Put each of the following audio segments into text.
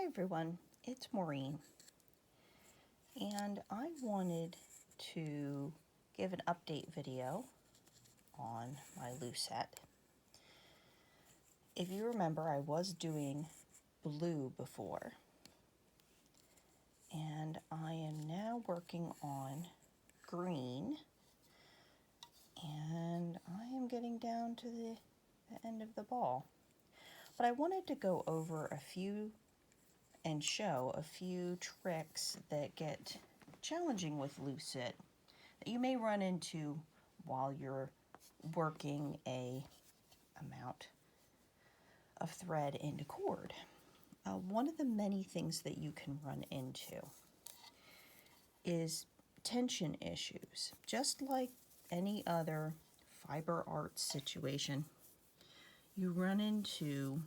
Hi everyone, it's Maureen, and I wanted to give an update video on my Lucet. If you remember, I was doing blue before, and I am now working on green, and I am getting down to the end of the ball. But I wanted to go over a few and show a few tricks that get challenging with Lucet that you may run into while you're working a amount of thread into cord. One of the many things that you can run into is tension issues. Just like any other fiber art situation, you run into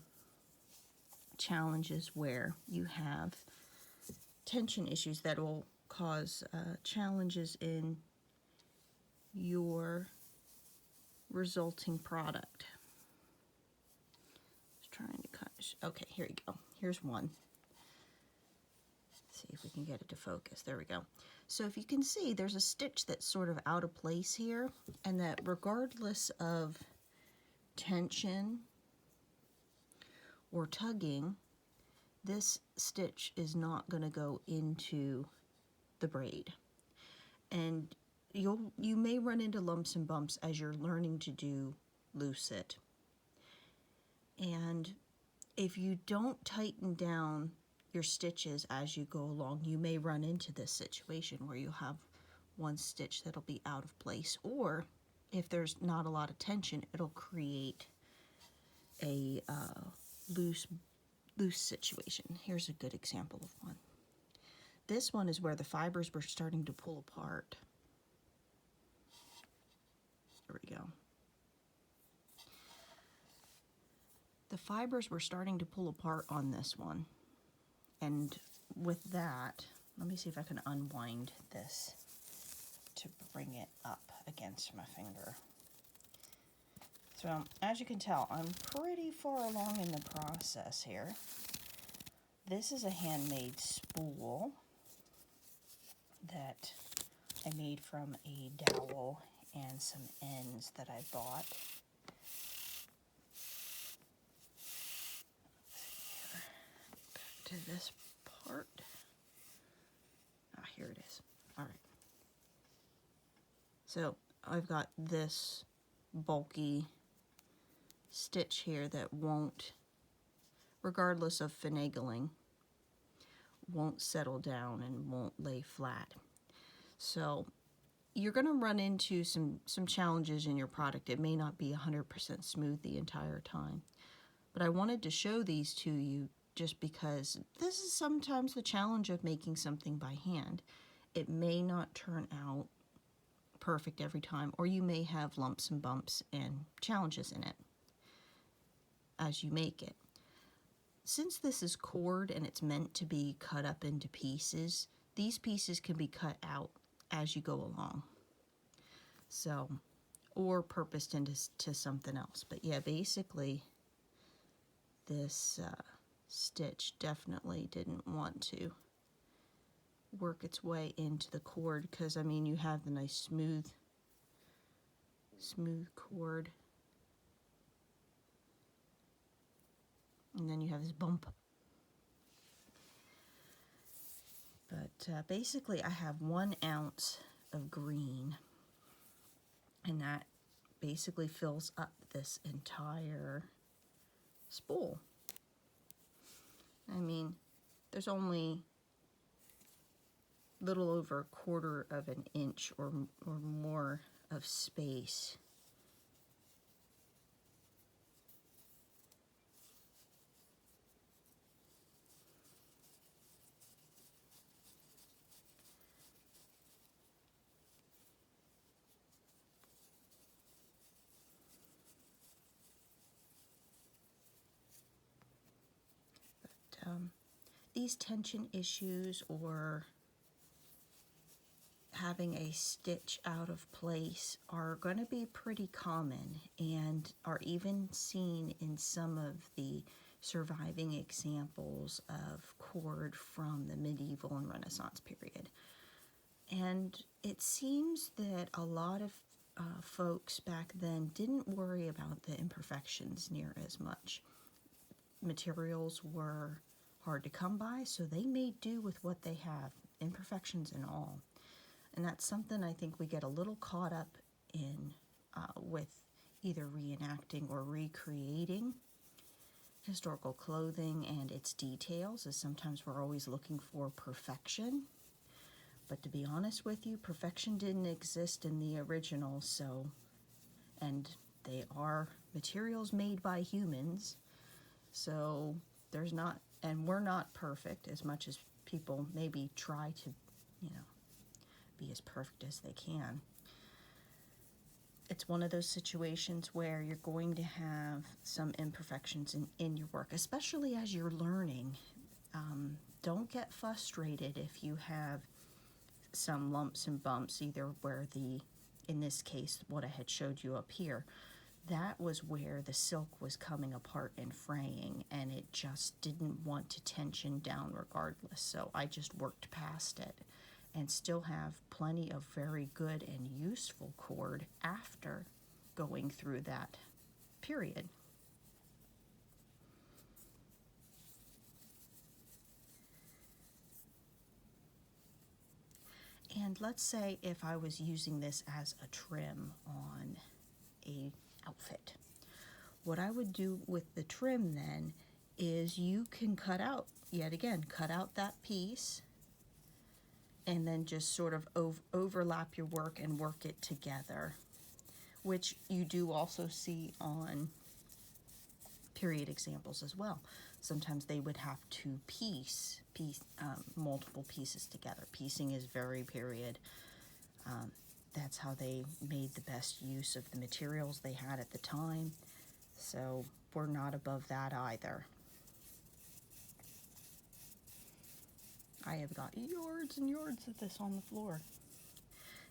challenges where you have tension issues that will cause challenges in your resulting product. Just trying to cut. Okay, here you go. Here's one. Let's see if we can get it to focus. There we go. So if you can see, there's a stitch that's sort of out of place here, and that regardless of tension or tugging, this stitch is not going to go into the braid. And you may run into lumps and bumps as you're learning to do Lucet. And if you don't tighten down your stitches as you go along, you may run into this situation where you have one stitch that'll be out of place, or if there's not a lot of tension, it'll create a loose situation. Here's a good example of one. This one is where the fibers were starting to pull apart. There we go. The fibers were starting to pull apart on this one. And with that, let me see if I can unwind this to bring it up against my finger. So as you can tell, I'm pretty far along in the process here. This is a handmade spool that I made from a dowel and some ends that I bought. Back to this part. Ah, here it is. All right. So I've got this bulky stitch here that won't, regardless of finagling, won't settle down and won't lay flat. So you're going to run into some challenges in your product. It may not be 100% smooth the entire time. But I wanted to show these to you just because this is sometimes the challenge of making something by hand. It may not turn out perfect every time, or you may have lumps and bumps and challenges in it as you make it. Since this is cord and it's meant to be cut up into pieces, these pieces can be cut out as you go along. So, or purposed into something else. But yeah, basically this stitch definitely didn't want to work its way into the cord, because I mean, you have the nice smooth cord, and then you have this bump. But basically I have 1 ounce of green, and that basically fills up this entire spool. I mean, there's only little over 1/4 of an inch or more of space. These tension issues or having a stitch out of place are going to be pretty common and are even seen in some of the surviving examples of cord from the medieval and Renaissance period. And it seems that a lot of folks back then didn't worry about the imperfections near as much. Materials were hard to come by, so they made do with what they have, imperfections and all. And that's something I think we get a little caught up in with either reenacting or recreating historical clothing and its details, as sometimes we're always looking for perfection. But to be honest with you, perfection didn't exist in the original, and they are materials made by humans, so there's not, and we're not perfect as much as people maybe try to, be as perfect as they can. It's one of those situations where you're going to have some imperfections in your work, especially as you're learning. Don't get frustrated if you have some lumps and bumps, either where in this case, what I had showed you up here, that was where the silk was coming apart and fraying, and it just didn't want to tension down regardless. So I just worked past it and still have plenty of very good and useful cord after going through that period. And let's say if I was using this as a trim on a outfit. What I would do with the trim then is you can cut out, yet again, cut out that piece and then just sort of overlap your work and work it together, which you do also see on period examples as well. Sometimes they would have to piece multiple pieces together. Piecing is very period. That's how they made the best use of the materials they had at the time. So we're not above that either. I have got yards and yards of this on the floor.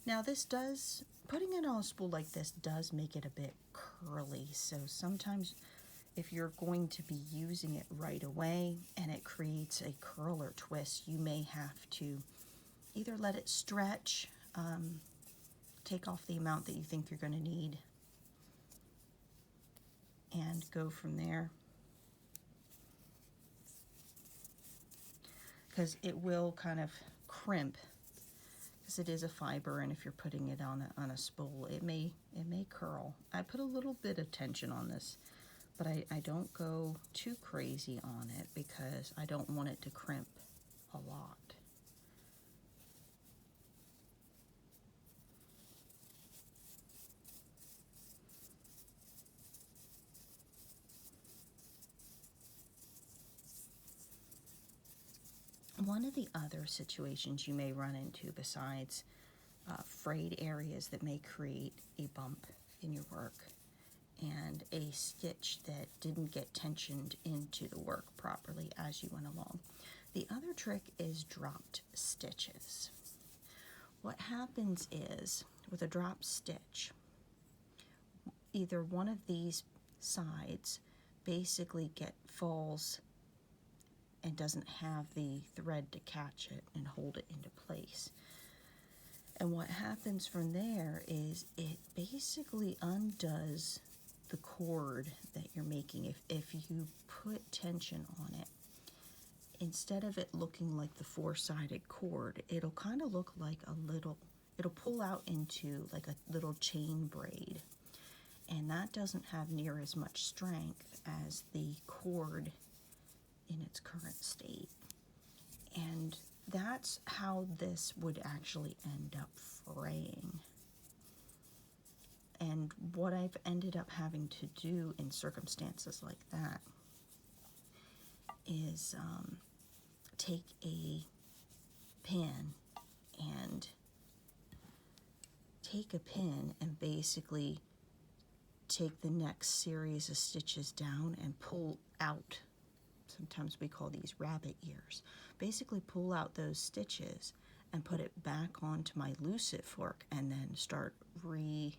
Now putting it on a spool like this does make it a bit curly. So sometimes if you're going to be using it right away and it creates a curl or twist, you may have to either let it stretch, take off the amount that you think you're going to need, and go from there. Because it will kind of crimp, because it is a fiber, and if you're putting it on a spool, it may curl. I put a little bit of tension on this, but I don't go too crazy on it because I don't want it to crimp a lot. One of the other situations you may run into, besides frayed areas that may create a bump in your work and a stitch that didn't get tensioned into the work properly as you went along, the other trick is dropped stitches. What happens is, with a drop stitch, either one of these sides basically falls and doesn't have the thread to catch it and hold it into place. And what happens from there is it basically undoes the cord that you're making. If you put tension on it, instead of it looking like the four-sided cord, it'll kind of look like it'll pull out into like a little chain braid. And that doesn't have near as much strength as the cord in its current state. And that's how this would actually end up fraying. And what I've ended up having to do in circumstances like that is take a pin and basically take the next series of stitches down and pull out. Sometimes we call these rabbit ears. Basically pull out those stitches and put it back onto my Lucet fork and then start reweaving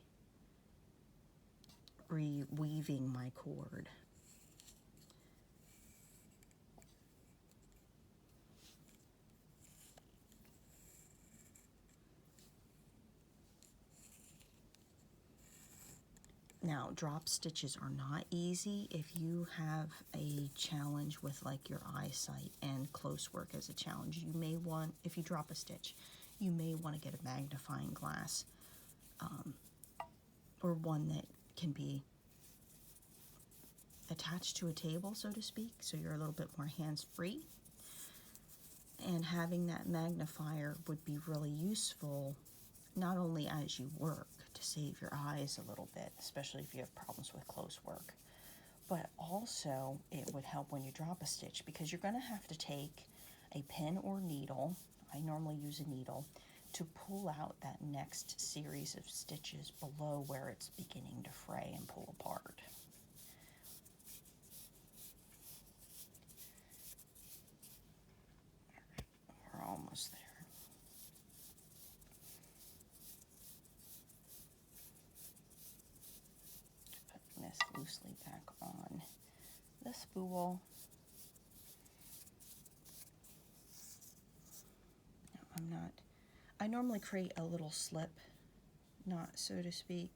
my cord. Now, drop stitches are not easy. If you have a challenge with like your eyesight and close work as a challenge, you may want, if you drop a stitch, you may want to get a magnifying glass, or one that can be attached to a table, so to speak, so you're a little bit more hands-free. And having that magnifier would be really useful, not only as you work, to save your eyes a little bit, especially if you have problems with close work, but also it would help when you drop a stitch, because you're going to have to take a pin or needle, I normally use a needle, to pull out that next series of stitches below where it's beginning to fray and pull apart. We're almost there. Putting this loosely back on the spool. No, I'm not. I normally create a little slip knot, so to speak,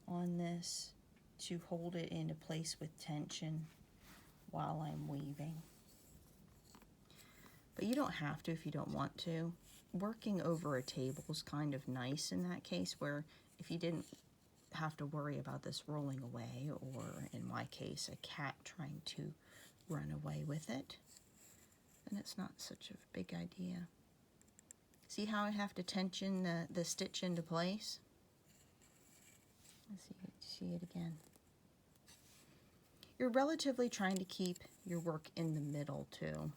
on this to hold it into place with tension while I'm weaving. But you don't have to if you don't want to. Working over a table is kind of nice in that case, where if you didn't have to worry about this rolling away, or in my case, a cat trying to run away with it, then it's not such a big idea. See how I have to tension the stitch into place? Let's see it again. You're relatively trying to keep your work in the middle too.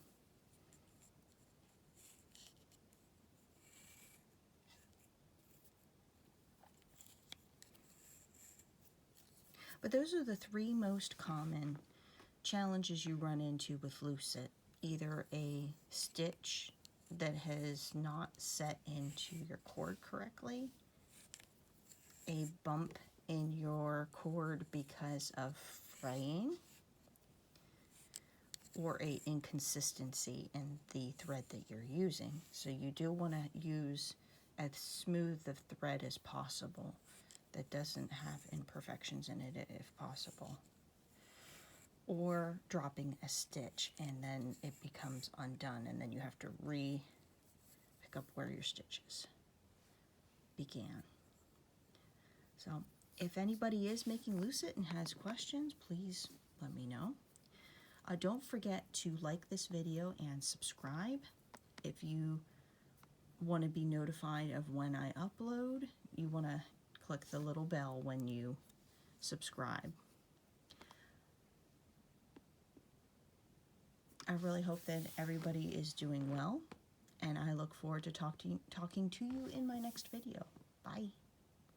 But those are the three most common challenges you run into with Lucet. Either a stitch that has not set into your cord correctly, a bump in your cord because of fraying, or a inconsistency in the thread that you're using. So you do want to use as smooth a thread as possible that doesn't have imperfections in it if possible. Or dropping a stitch and then it becomes undone, and then you have to pick up where your stitches began. So if anybody is making Lucet and has questions, please let me know. Don't forget to like this video and subscribe. If you want to be notified of when I upload, you want to click the little bell when you subscribe. I really hope that everybody is doing well, and I look forward to talking to you in my next video. Bye.